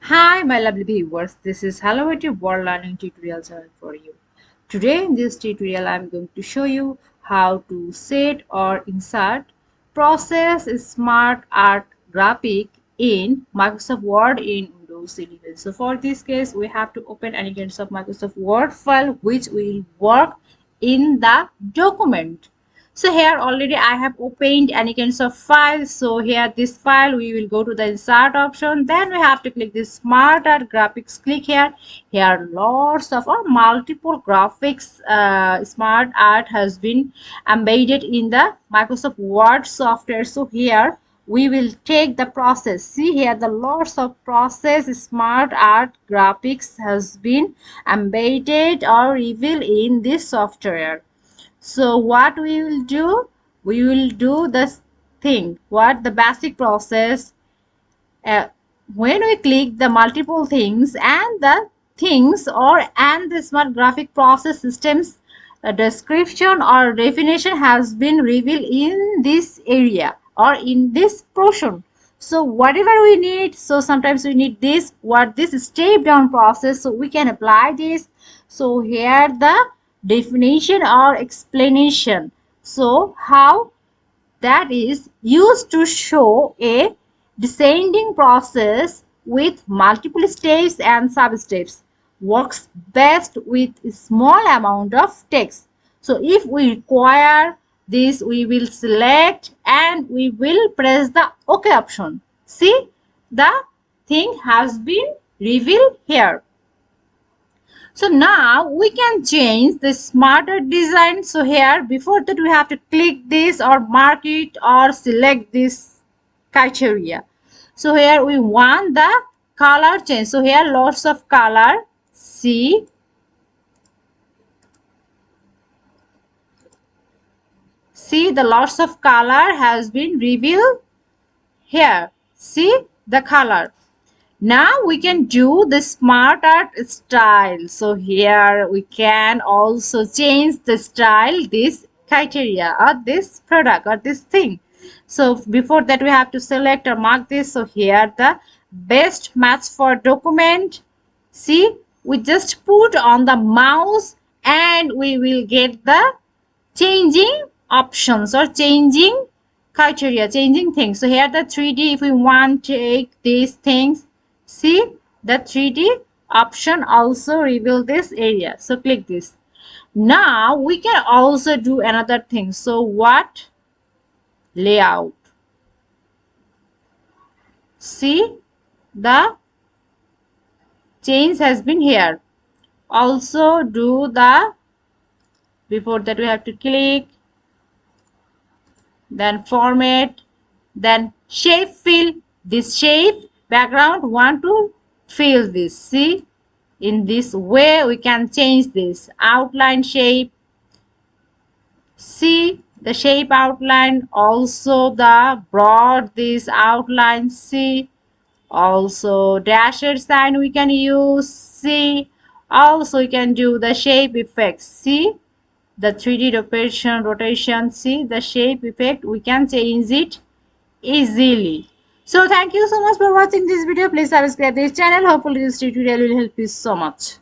Hi, my lovely viewers. This is Hello at Your World Learning Tutorial channel for you. Today in this tutorial, I'm going to show you how to set or insert Process SmartArt Graphic in Microsoft Word in Windows 11. So for this case, we have to open any kinds of Microsoft Word file which will work in the document. So here already I have opened any kinds of files. So here this file, we will go to the insert option. Then we have to click this smart art graphics. Click here. Here lots of or multiple graphics smart art has been embedded in the Microsoft Word software. So here we will take the process. See here the lots of process smart art graphics has been embedded or revealed in this software. So what we will do this thing, what the basic process. When we click the multiple things and the things or and the smart graphic process systems description or definition has been revealed in this area or in this portion. So whatever we need, so sometimes we need this, what this step down process, so we can apply this. So here the definition or explanation, so how that is used to show a descending process with multiple steps and sub-steps, works best with a small amount of text. So if we require this, we will select and we will press the OK option. See, the thing has been revealed here. So now we can change the smarter design. So here before that we have to click this or mark it or select this criteria. So here we want the color change. So here lots of color. See the lots of color has been revealed here. See the color. Now we can do the smart art style. So here we can also change the style, this criteria or this product or this thing. So before that we have to select or mark this. So here the best match for document. See, we just put on the mouse and we will get the changing options or changing criteria, changing things. So here the 3D, if we want to take these things, see the 3D option also reveal this area. So click this. Now we can also do another thing. So what? Layout. See the change has been here. Also do the, before that we have to click, then format, then shape fill. This shape background want to fill this. See, in this way we can change this outline shape. See the shape outline, also the broad this outline. See, also dashed sign we can use. See, also you can do the shape effects. See the 3D rotation. See the shape effect, we can change it easily. So thank you so much for watching this video. Please subscribe this channel. Hopefully this tutorial will help you so much.